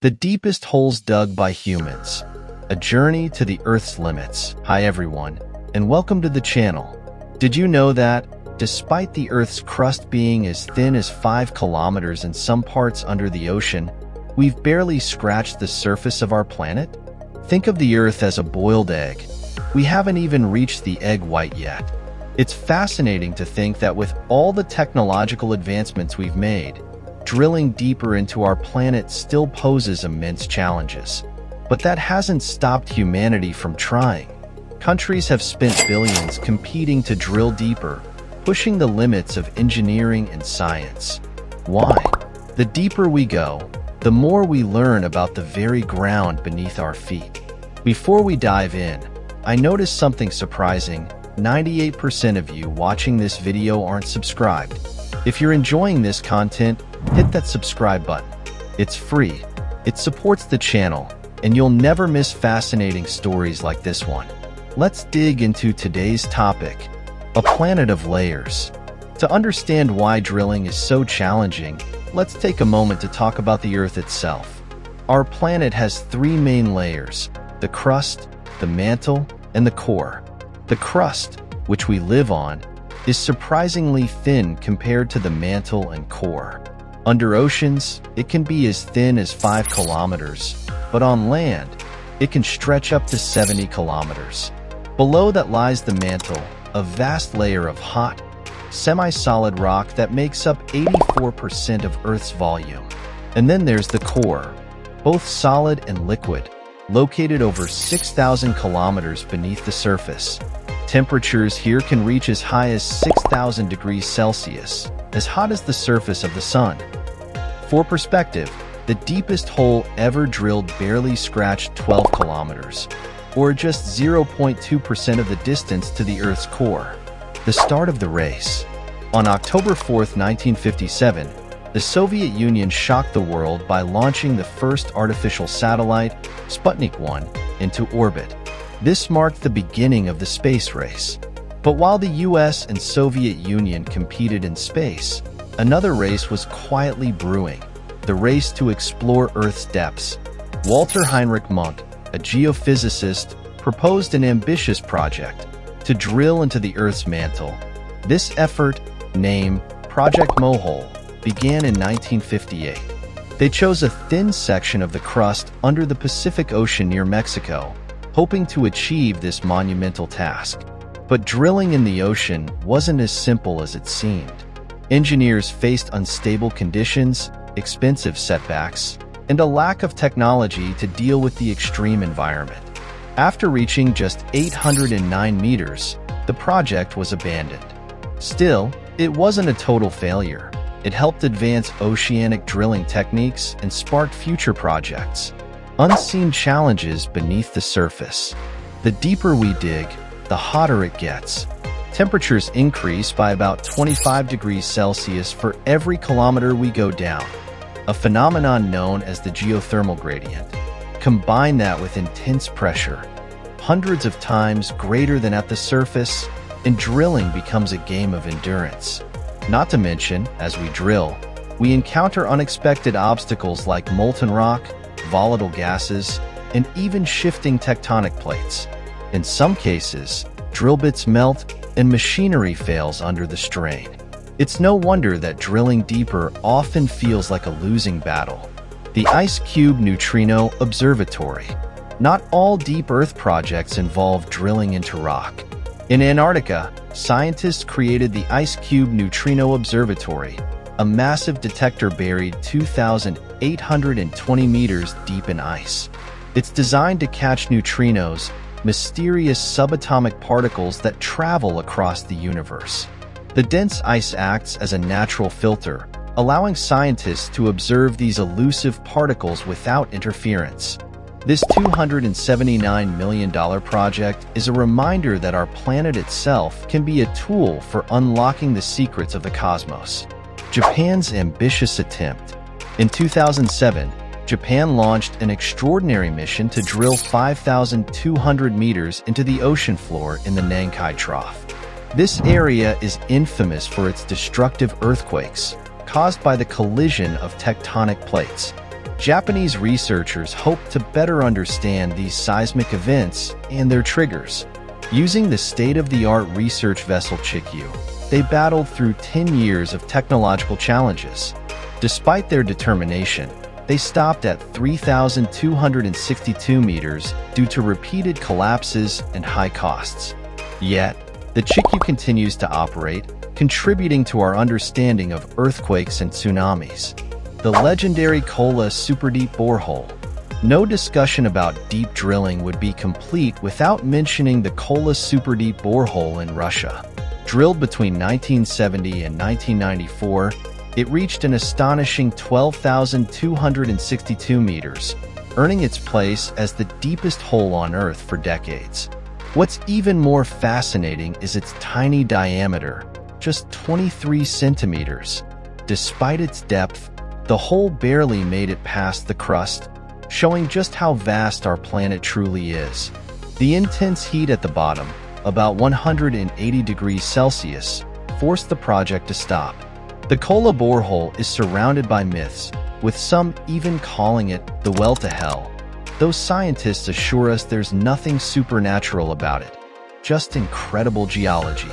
The deepest holes dug by humans. A journey to the Earth's limits. Hi everyone, and welcome to the channel. Did you know that, despite the Earth's crust being as thin as 5 kilometers in some parts under the ocean, we've barely scratched the surface of our planet? Think of the Earth as a boiled egg. We haven't even reached the egg white yet. It's fascinating to think that with all the technological advancements we've made, drilling deeper into our planet still poses immense challenges. But that hasn't stopped humanity from trying. Countries have spent billions competing to drill deeper, pushing the limits of engineering and science. Why? The deeper we go, the more we learn about the very ground beneath our feet. Before we dive in, I noticed something surprising. 98% of you watching this video aren't subscribed. If you're enjoying this content, hit that subscribe button. It's free, it supports the channel, and you'll never miss fascinating stories like this one. Let's dig into today's topic, a planet of layers. To understand why drilling is so challenging, let's take a moment to talk about the Earth itself. Our planet has 3 main layers: the crust, the mantle, and the core. The crust, which we live on, is surprisingly thin compared to the mantle and core. Under oceans, it can be as thin as 5 kilometers, but on land, it can stretch up to 70 kilometers. Below that lies the mantle, a vast layer of hot, semi-solid rock that makes up 84% of Earth's volume. And then there's the core, both solid and liquid, located over 6,000 kilometers beneath the surface. Temperatures here can reach as high as 6,000 degrees Celsius, as hot as the surface of the sun. For perspective, the deepest hole ever drilled barely scratched 12 kilometers, or just 0.2% of the distance to the Earth's core. The start of the race. On October 4, 1957, the Soviet Union shocked the world by launching the first artificial satellite, Sputnik 1, into orbit. This marked the beginning of the space race. But while the US and Soviet Union competed in space, another race was quietly brewing, the race to explore Earth's depths. Walter Heinrich Munk, a geophysicist, proposed an ambitious project to drill into the Earth's mantle. This effort, named Project Mohole, began in 1958. They chose a thin section of the crust under the Pacific Ocean near Mexico, hoping to achieve this monumental task. But drilling in the ocean wasn't as simple as it seemed. Engineers faced unstable conditions, expensive setbacks, and a lack of technology to deal with the extreme environment. After reaching just 809 meters, the project was abandoned. Still, it wasn't a total failure. It helped advance oceanic drilling techniques and sparked future projects. Unseen challenges beneath the surface. The deeper we dig, the hotter it gets. Temperatures increase by about 25 degrees Celsius for every kilometer we go down, a phenomenon known as the geothermal gradient. Combine that with intense pressure, hundreds of times greater than at the surface, and drilling becomes a game of endurance. Not to mention, as we drill, we encounter unexpected obstacles like molten rock, volatile gases, and even shifting tectonic plates. In some cases, drill bits melt and machinery fails under the strain. It's no wonder that drilling deeper often feels like a losing battle. The IceCube Neutrino Observatory. Not all deep Earth projects involve drilling into rock. In Antarctica, scientists created the IceCube Neutrino Observatory, a massive detector buried 2,820 meters deep in ice. It's designed to catch neutrinos, mysterious subatomic particles that travel across the universe. The dense ice acts as a natural filter, allowing scientists to observe these elusive particles without interference. This $279 million project is a reminder that our planet itself can be a tool for unlocking the secrets of the cosmos. Japan's ambitious attempt. In 2007, Japan launched an extraordinary mission to drill 5,200 meters into the ocean floor in the Nankai Trough. This area is infamous for its destructive earthquakes, caused by the collision of tectonic plates. Japanese researchers hope to better understand these seismic events and their triggers. Using the state-of-the-art research vessel Chikyu, they battled through 10 years of technological challenges. Despite their determination, they stopped at 3,262 meters due to repeated collapses and high costs. Yet, the Chikyu continues to operate, contributing to our understanding of earthquakes and tsunamis. The legendary Kola superdeep borehole. No discussion about deep drilling would be complete without mentioning the Kola superdeep borehole in Russia. Drilled between 1970 and 1994, it reached an astonishing 12,262 meters, earning its place as the deepest hole on Earth for decades. What's even more fascinating is its tiny diameter, just 23 centimeters. Despite its depth, the hole barely made it past the crust, showing just how vast our planet truly is. The intense heat at the bottom, about 180 degrees Celsius, forced the project to stop. The Kola borehole is surrounded by myths, with some even calling it the well to hell. Those scientists assure us there's nothing supernatural about it, just incredible geology.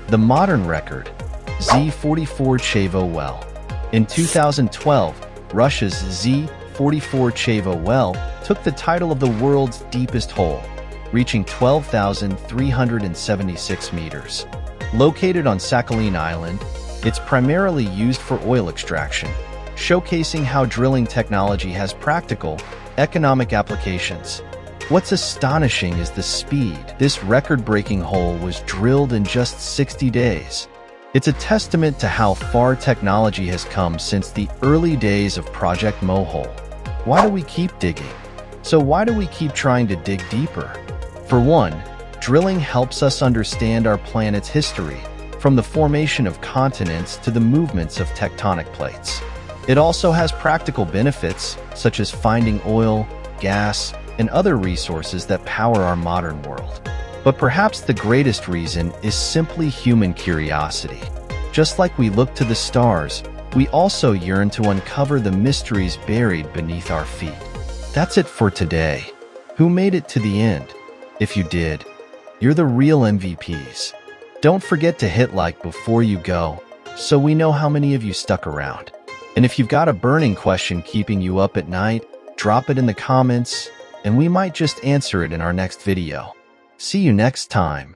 The modern record, Z44 Cho well. In 2012, Russia's Z44 Cho well took the title of the world's deepest hole, reaching 12,376 meters. Located on Sakhalin Island, it's primarily used for oil extraction, showcasing how drilling technology has practical, economic applications. What's astonishing is the speed. This record-breaking hole was drilled in just 60 days. It's a testament to how far technology has come since the early days of Project Mohole. Why do we keep digging? So why do we keep trying to dig deeper? For one, drilling helps us understand our planet's history, from the formation of continents to the movements of tectonic plates. It also has practical benefits, such as finding oil, gas, and other resources that power our modern world. But perhaps the greatest reason is simply human curiosity. Just like we look to the stars, we also yearn to uncover the mysteries buried beneath our feet. That's it for today. Who made it to the end? If you did, you're the real MVPs. Don't forget to hit like before you go, so we know how many of you stuck around. And if you've got a burning question keeping you up at night, drop it in the comments, and we might just answer it in our next video. See you next time.